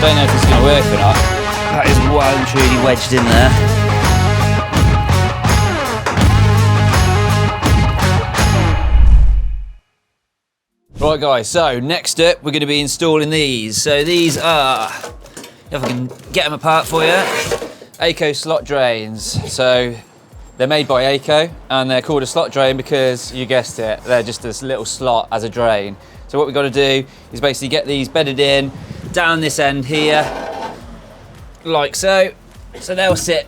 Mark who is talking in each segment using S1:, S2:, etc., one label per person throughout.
S1: don't know if it's going to work or not. That is well and truly wedged in there. Right guys, so next up we're going to be installing these. So these are, if I can get them apart for you, ACO slot drains. So they're made by ACO and they're called a slot drain because, you guessed it, they're just this little slot as a drain. So what we've got to do is basically get these bedded in down this end here, like so. So they'll sit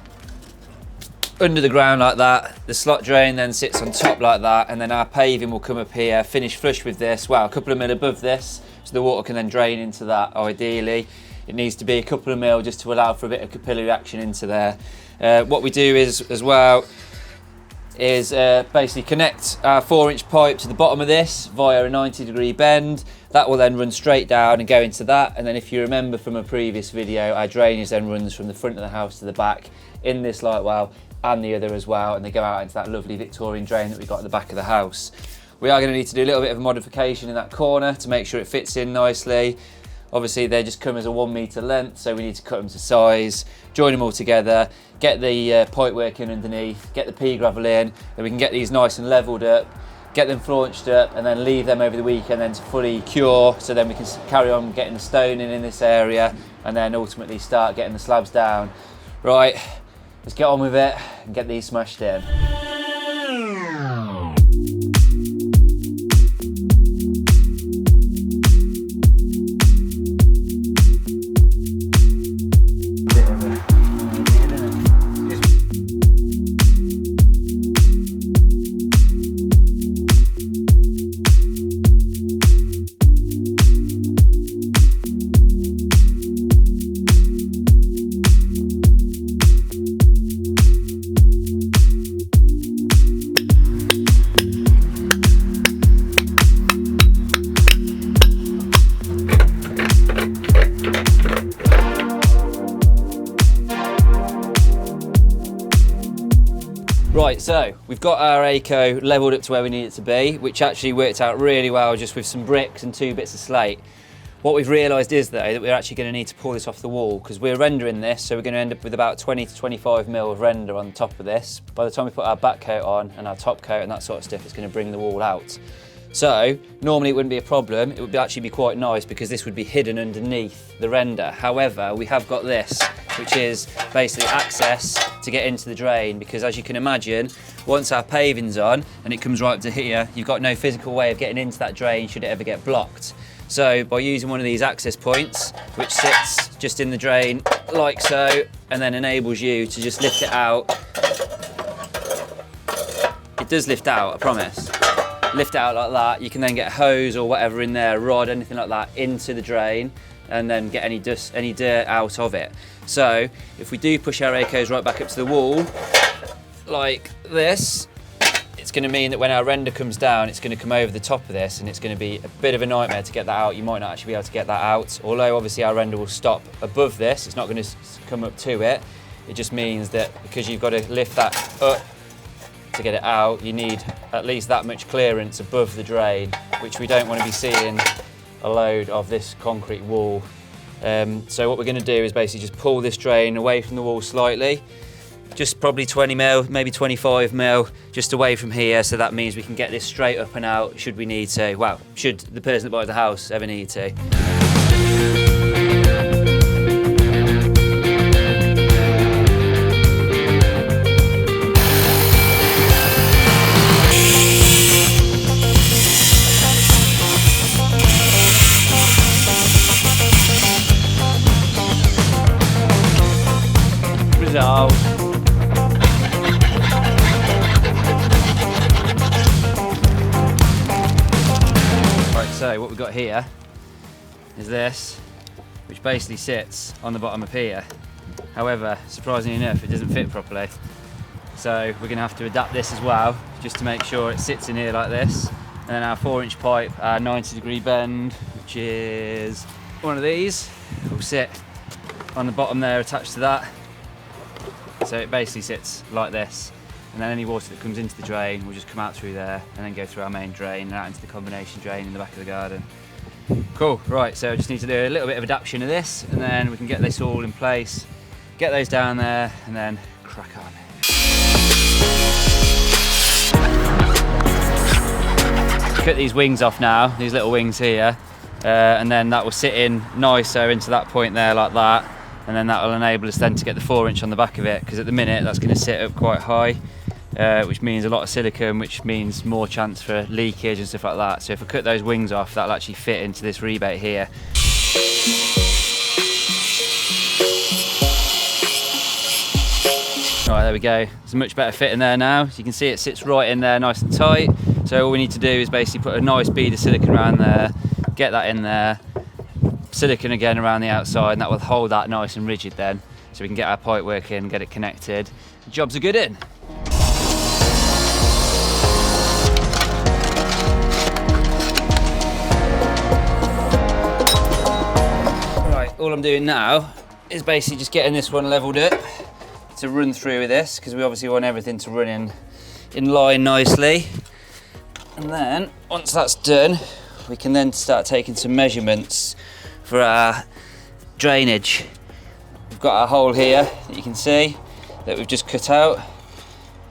S1: under the ground like that. The slot drain then sits on top like that, and then our paving will come up here, finish flush with this, well, a couple of mil above this, so the water can then drain into that. Ideally it needs to be a couple of mil just to allow for a bit of capillary action into there. What we do is as well is basically connect our 4-inch pipe to the bottom of this via a 90-degree bend. That will then run straight down and go into that, and then if you remember from a previous video, our drainage then runs from the front of the house to the back in this light well and the other as well, and they go out into that lovely Victorian drain that we got at the back of the house. We are going to need to do a little bit of a modification in that corner to make sure it fits in nicely. Obviously they just come as a 1 metre length, so we need to cut them to size, join them all together, get the pipework in underneath, get the pea gravel in, then we can get these nice and levelled up, get them flaunched up, and then leave them over the weekend then to fully cure, so then we can carry on getting the stone in this area, and then ultimately start getting the slabs down. Right, let's get on with it and get these smashed in. Right, so we've got our ACO levelled up to where we need it to be, which actually worked out really well just with some bricks and 2 bits of slate. What we've realised is though that we're actually going to need to pull this off the wall because we're rendering this, so we're going to end up with about 20 to 25 mil of render on the top of this. By the time we put our back coat on and our top coat and that sort of stuff, it's going to bring the wall out. So normally it wouldn't be a problem, it would actually be quite nice because this would be hidden underneath the render. However, we have got this, which is basically access to get into the drain, because as you can imagine, once our paving's on and it comes right up to here, you've got no physical way of getting into that drain should it ever get blocked. So by using one of these access points, which sits just in the drain like so, and then enables you to just lift it out. It does lift out, I promise. Lift it out like that, you can then get a hose or whatever in there, a rod, anything like that, into the drain, and then get any dust, any dirt out of it. So if we do push our ACOs right back up to the wall, like this, it's going to mean that when our render comes down, it's going to come over the top of this, and it's going to be a bit of a nightmare to get that out. You might not actually be able to get that out, although obviously our render will stop above this, it's not going to come up to it. It just means that because you've got to lift that up to get it out, you need at least that much clearance above the drain, which we don't want to be seeing a load of this concrete wall. So what we're going to do is basically just pull this drain away from the wall slightly, just probably 20 mil, maybe 25 mil, just away from here, so that means we can get this straight up and out should we need to, well, should the person that buys the house ever need to. Right, so what we've got here is this, which basically sits on the bottom of here. However, surprisingly enough, it doesn't fit properly. So we're going to have to adapt this as well, just to make sure it sits in here like this. And then our 4-inch pipe, our 90-degree bend, which is one of these, will sit on the bottom there attached to that. So it basically sits like this, and then any water that comes into the drain will just come out through there and then go through our main drain and out into the combination drain in the back of the garden. Cool, right, so I just need to do a little bit of adaptation of this, and then we can get this all in place, get those down there, and then crack on. Cut these wings off now, these little wings here, and then that will sit in nicer into that point there like that, and then that will enable us then to get the 4-inch on the back of it, because at the minute that's going to sit up quite high, which means a lot of silicone, which means more chance for leakage and stuff like that. So if I cut those wings off, that'll actually fit into this rebate here. Right, there we go. It's a much better fit in there now. So you can see it sits right in there nice and tight. So all we need to do is basically put a nice bead of silicone around there, get that in there, silicone again around the outside, and that will hold that nice and rigid then, so we can get our pipe work in, get it connected. The job's a good in. Right, all I'm doing now is basically just getting this one leveled up to run through with this, because we obviously want everything to run in line nicely. And then once that's done, we can then start taking some measurements for our drainage. We've got our hole here that you can see that we've just cut out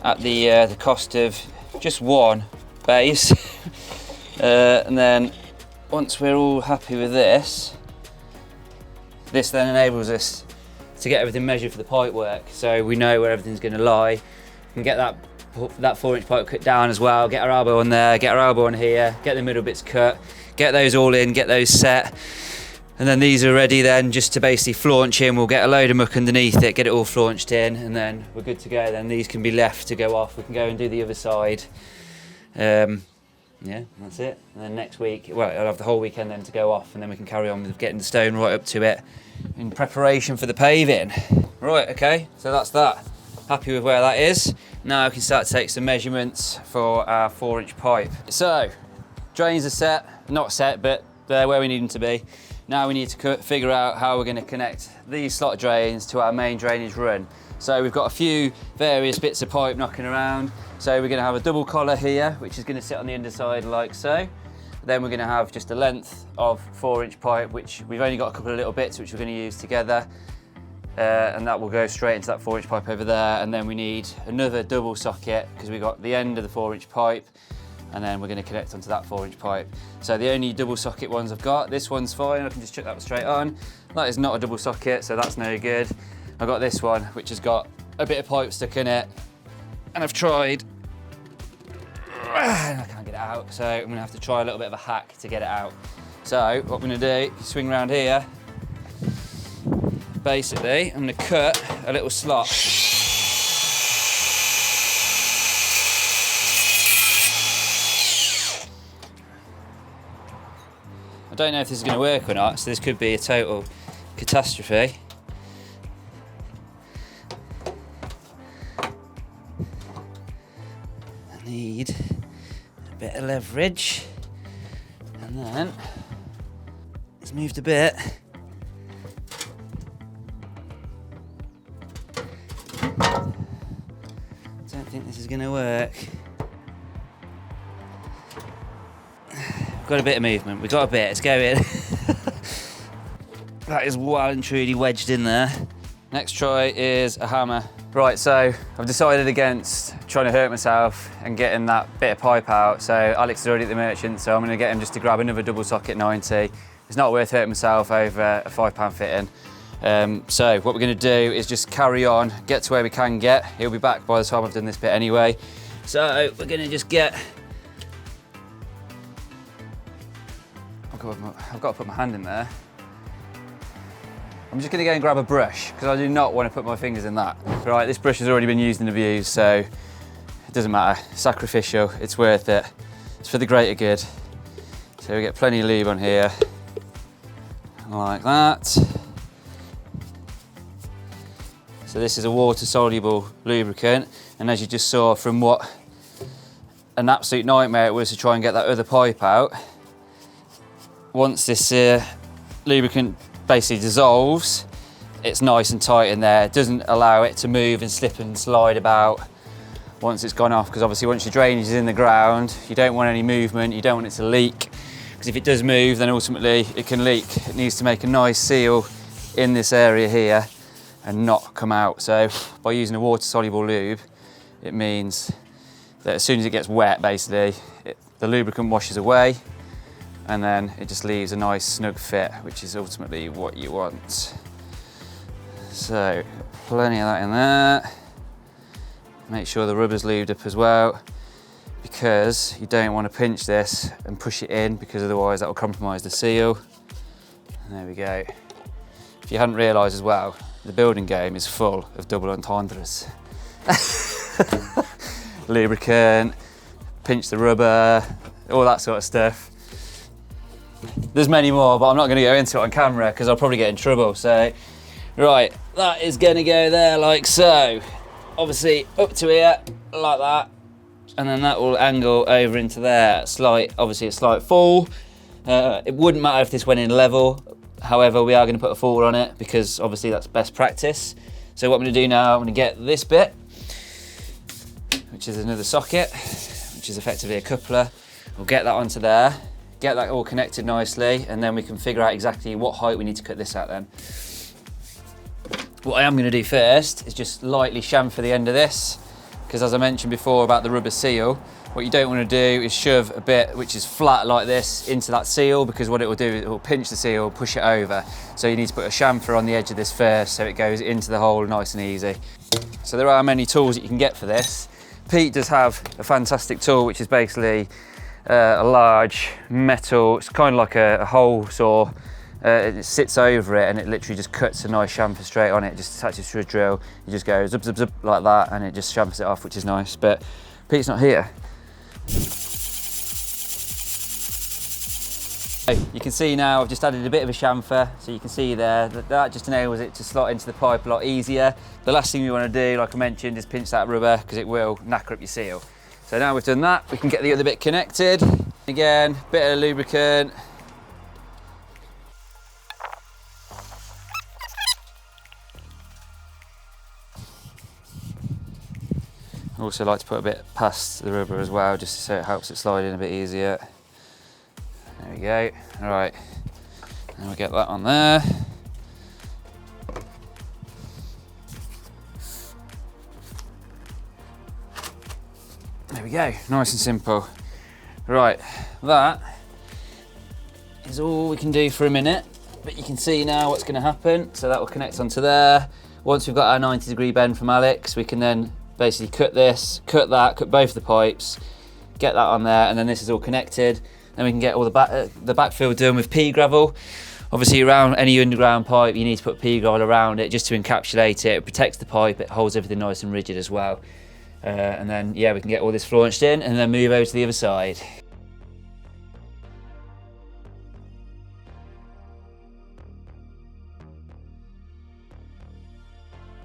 S1: at the cost of just one base. And then once we're all happy with this then enables us to get everything measured for the pipe work, so we know where everything's going to lie. We can get that 4-inch pipe cut down as well, get our elbow on there, get our elbow on here, get the middle bits cut, get those all in, get those set, and then these are ready then just to basically flaunch in. We'll get a load of muck underneath it, get it all flaunched in, and then we're good to go. Then these can be left to go off. We can go and do the other side. Yeah, that's it. And then next week, well, I'll have the whole weekend then to go off, and then we can carry on with getting the stone right up to it in preparation for the paving. Right, okay, so that's that. Happy with where that is. Now I can start to take some measurements for our 4-inch pipe. So, drains are set, not set, but they're where we need them to be. Now we need to figure out how we're going to connect these slot drains to our main drainage run. So we've got a few various bits of pipe knocking around. So we're going to have a double collar here, which is going to sit on the underside like so. Then we're going to have just a length of 4-inch pipe, which we've only got a couple of little bits which we're going to use together. And that will go straight into that 4-inch pipe over there. And then we need another double socket, because we've got the end of the 4-inch pipe, and then we're going to connect onto that 4-inch pipe. So the only double socket ones I've got, this one's fine, I can just chuck that straight on. That is not a double socket, so that's no good. I've got this one, which has got a bit of pipe stuck in it, and I've tried, and I can't get it out, so I'm going to have to try a little bit of a hack to get it out. So what I'm going to do, swing around here, basically I'm going to cut a little slot. I don't know if this is going to work or not, so this could be a total catastrophe. I need a bit of leverage, and then it's moved a bit. Don't think this is going to work. Got a bit of movement, we've got a bit, it's going. That is well and truly wedged in there. Next try is a hammer. Right, so I've decided against trying to hurt myself and getting that bit of pipe out. So Alex is already at the merchant, so I'm going to get him just to grab another double socket 90. It's not worth hurting myself over a £5 fitting. So what we're going to do is just carry on, get to where we can get. He'll be back by the time I've done this bit anyway. So we're going to just get... I've got to put my hand in there. I'm just going to go and grab a brush, because I do not want to put my fingers in that. Right, this brush has already been used and abused, so it doesn't matter. Sacrificial, it's worth it. It's for the greater good. So we get plenty of lube on here, like that. So this is a water-soluble lubricant, and as you just saw from what an absolute nightmare it was to try and get that other pipe out, once this lubricant basically dissolves, it's nice and tight in there. It doesn't allow it to move and slip and slide about once it's gone off, because obviously once your drainage is in the ground, you don't want any movement, you don't want it to leak, because if it does move, then ultimately it can leak. It needs to make a nice seal in this area here and not come out. So by using a water-soluble lube, it means that as soon as it gets wet, basically, the lubricant washes away, and then it just leaves a nice snug fit, which is ultimately what you want. So plenty of that in there. Make sure the rubber's lubed up as well, because you don't want to pinch this and push it in, because otherwise that will compromise the seal. And there we go. If you hadn't realised as well, the building game is full of double entendres. Lubricant, pinch the rubber, all that sort of stuff. There's many more, but I'm not going to go into it on camera because I'll probably get in trouble. So, right, that is going to go there like so. Obviously up to here, like that, and then that will angle over into there. Obviously a slight fall. It wouldn't matter if this went in level. However, we are going to put a fall on it because obviously that's best practice. So what I'm going to do now, I'm going to get this bit, which is another socket, which is effectively a coupler. We'll get that onto there, get that all connected nicely, and then we can figure out exactly what height we need to cut this at then. What I am going to do first is just lightly chamfer the end of this, because as I mentioned before about the rubber seal, what you don't want to do is shove a bit which is flat like this into that seal, because what it will do is it will pinch the seal, push it over. So you need to put a chamfer on the edge of this first so it goes into the hole nice and easy. So there are many tools that you can get for this. Pete does have a fantastic tool which is basically a large metal, it's kind of like a hole saw. It sits over it and it literally just cuts a nice chamfer straight on it. It just attaches to a drill. You just go zip, zip, zip like that, and it just chamfers it off, which is nice. But Pete's not here. You can see now I've just added a bit of a chamfer, so you can see there that just enables it to slot into the pipe a lot easier. The last thing you want to do, like I mentioned, is pinch that rubber, because it will knacker up your seal. So now we've done that, we can get the other bit connected. Again, bit of lubricant. I also like to put a bit past the rubber as well, just so it helps it slide in a bit easier. There we go. All right, and we'll get that on there. There we go, nice and simple. Right, that is all we can do for a minute, but you can see now what's going to happen. So that will connect onto there. Once we've got our 90-degree bend from Alex, we can then basically cut this, cut that, cut both of the pipes, get that on there, and then this is all connected. Then we can get all the backfill done with pea gravel. Obviously around any underground pipe you need to put pea gravel around it just to encapsulate it. It protects the pipe, it holds everything nice and rigid as well. And then yeah, we can get all this flaunched in and then move over to the other side.